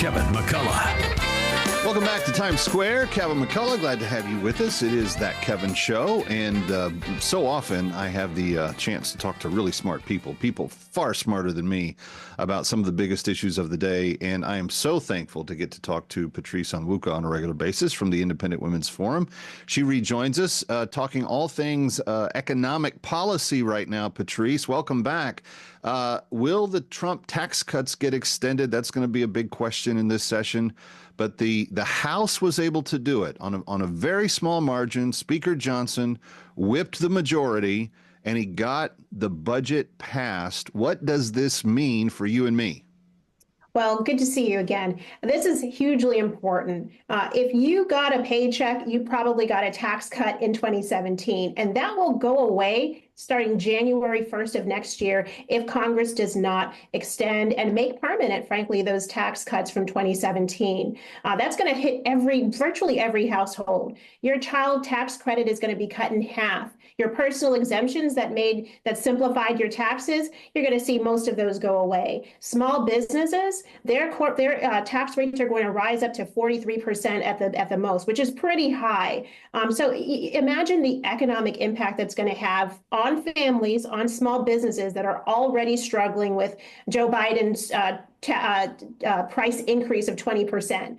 Kevin McCullough. Welcome back to Times Square. Kevin McCullough, glad to have you with us. It is That Kevin Show, and so often I have the chance to talk to really smart people far smarter than me about some of the biggest issues of the day, and I am so thankful to get to talk to Patrice Onwuka on a regular basis from the Independent Women's Forum. She rejoins us, talking all things economic policy right now. Patrice, welcome back. Will the Trump tax cuts get extended? That's going to be a big question in this session. But the House was able to do it on a very small margin. Speaker Johnson whipped the majority, and he got the budget passed. What does this mean for you and me? Well, good to see you again. This is hugely important. If you got a paycheck, you probably got a tax cut in 2017, and that will go away starting January 1st of next year if Congress does not extend and make permanent, frankly, those tax cuts from 2017. That's going to hit virtually every household. Your child tax credit is going to be cut in half. Your personal exemptions that simplified your taxes, you're going to see most of those go away. Small businesses, their tax rates are going to rise up to 43% at the most, which is pretty high. So imagine the economic impact that's going to have on families, on small businesses that are already struggling with Joe Biden's price increase of 20%.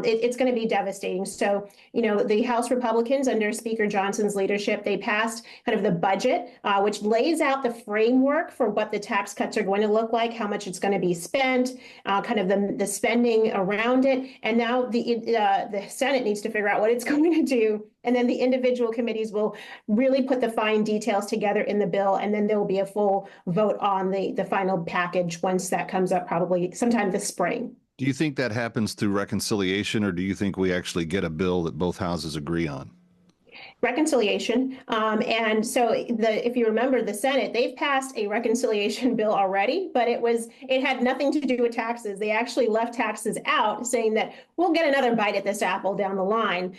It's going to be devastating. So, the House Republicans under Speaker Johnson's leadership, they passed kind of the budget, which lays out the framework for what the tax cuts are going to look like, how much it's going to be spent, kind of the spending around it. And now the Senate needs to figure out what it's going to do. And then the individual committees will really put the fine details together in the bill. And then there will be a full vote on the final package once that comes up, probably sometime this spring. Do you think that happens through reconciliation, or do you think we actually get a bill that both houses agree on? Reconciliation. And so if you remember the Senate, they've passed a reconciliation bill already, but it had nothing to do with taxes. They actually left taxes out, saying that we'll get another bite at this apple down the line.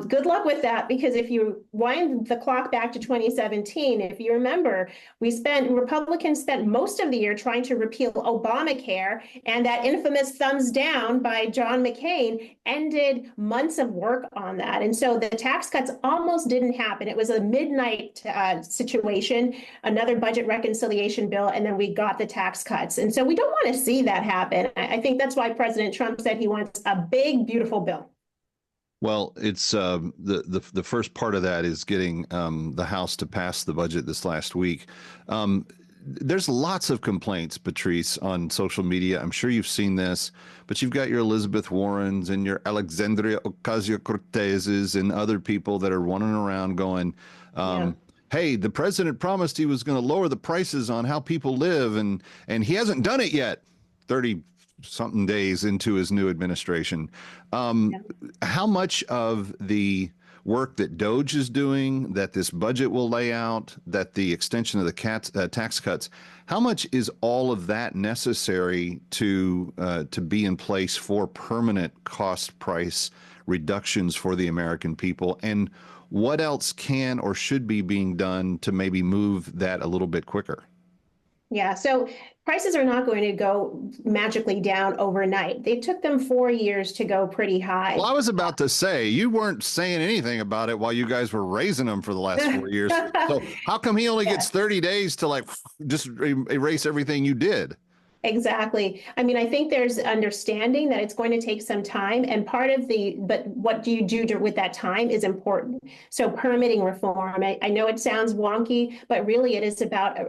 Good luck with that, because if you wind the clock back to 2017, if you remember, Republicans spent most of the year trying to repeal Obamacare, and that infamous thumbs down by John McCain ended months of work on that. And so the tax cuts almost didn't happen. It was a midnight situation, another budget reconciliation bill, and then we got the tax cuts. And so we don't want to see that happen. I think that's why President Trump said he wants a big, beautiful bill. Well, it's the first part of that is getting the House to pass the budget this last week. There's lots of complaints, Patrice, on social media. I'm sure you've seen this, but you've got your Elizabeth Warrens and your Alexandria Ocasio-Cortezes and other people that are running around going, hey, the president promised he was going to lower the prices on how people live, and he hasn't done it yet. 30-something days into his new administration. How much of the work that DOGE is doing, that this budget will lay out, that the extension of the tax cuts, how much is all of that necessary to be in place for permanent cost price reductions for the American people? And what else can or should be being done to maybe move that a little bit quicker? Yeah, so prices are not going to go magically down overnight. They took them 4 years to go pretty high. Well, I was about to say, you weren't saying anything about it while you guys were raising them for the last 4 years. So how come he only gets 30 days to just erase everything you did? Exactly. I mean, I think there's understanding that it's going to take some time, and but what do you do with that time is important. So permitting reform, I know it sounds wonky, but really it is about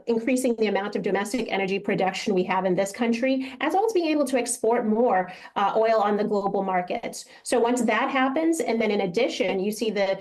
increasing the amount of domestic energy production we have in this country, as well as being able to export more oil on the global markets. So once that happens, and then in addition, you see the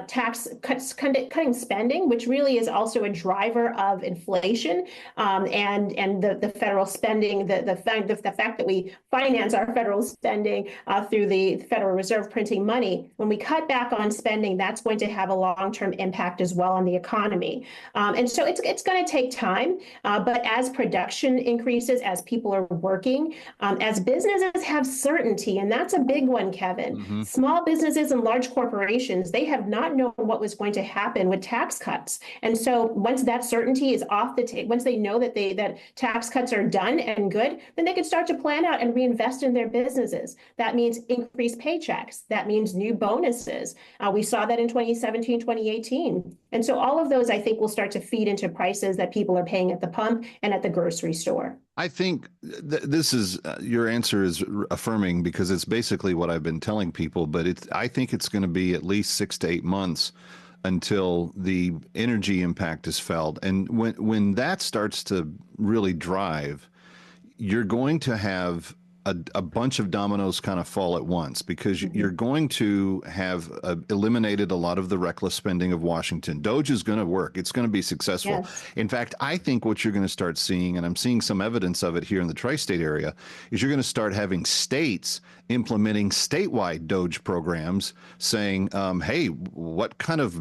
tax cuts, cutting spending, which really is also a driver of inflation, and the federal spending, the fact that we finance our federal spending through the Federal Reserve printing money. When we cut back on spending, that's going to have a long-term impact as well on the economy. And so it's going to take time, but as production increases, as people are working, as businesses have certainty, and that's a big one, Kevin. Mm-hmm. Small businesses and large corporations, they have not known what was going to happen with tax cuts. And so once that certainty is off the table, once they know that tax tax cuts are done and good, then they can start to plan out and reinvest in their businesses. That means increased paychecks. That means new bonuses. We saw that in 2017, 2018. And so all of those, I think, will start to feed into prices that people are paying at the pump and at the grocery store. I think this is your answer is affirming because it's basically what I've been telling people, but I think it's going to be at least 6 to 8 months until the energy impact is felt. And when that starts to really drive, you're going to have a bunch of dominoes kind of fall at once because you're going to have eliminated a lot of the reckless spending of Washington. Doge is going to work. It's going to be successful. Yes. In fact, I think what you're going to start seeing, and I'm seeing some evidence of it here in the tri-state area, is you're going to start having states implementing statewide Doge programs saying, hey, what kind of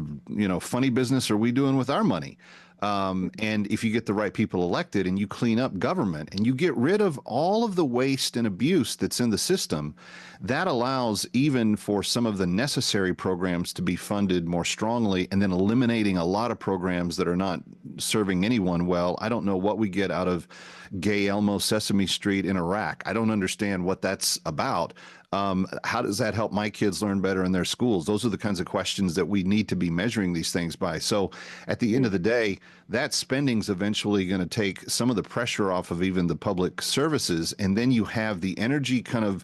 funny business are we doing with our money? And if you get the right people elected and you clean up government and you get rid of all of the waste and abuse that's in the system, that allows even for some of the necessary programs to be funded more strongly and then eliminating a lot of programs that are not serving anyone well. I don't know what we get out of Gay Elmo Sesame Street in Iraq. I don't understand what that's about. How does that help my kids learn better in their schools? Those are the kinds of questions that we need to be measuring these things by. So at the end of the day, that spending's eventually going to take some of the pressure off of even the public services. And then you have the energy kind of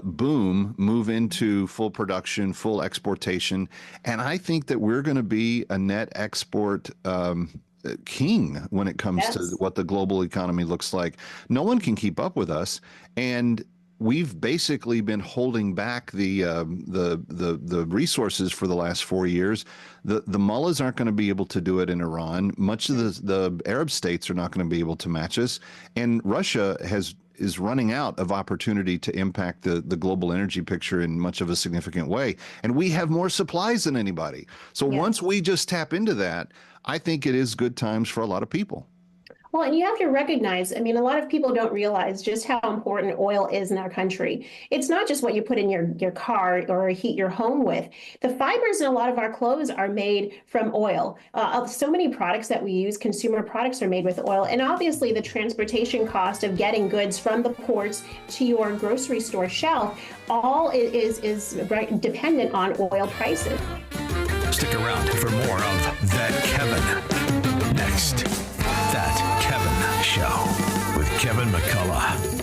boom move into full production, full exportation. And I think that we're going to be a net export king when it comes to what the global economy looks like. No one can keep up with us. And we've basically been holding back the resources for the last 4 years. The mullahs aren't going to be able to do it in Iran. Much of the Arab states are not going to be able to match us. And Russia is running out of opportunity to impact the global energy picture in much of a significant way. And we have more supplies than anybody. So once we just tap into that, I think it is good times for a lot of people. Well, and you have to recognize, I mean, a lot of people don't realize just how important oil is in our country. It's not just what you put in your car or heat your home with. The fibers in a lot of our clothes are made from oil. So many products that we use, consumer products, are made with oil. And obviously the transportation cost of getting goods from the ports to your grocery store shelf, all is dependent on oil prices. Stick around for more of That Kevin next. That Kevin Show with Kevin McCullough.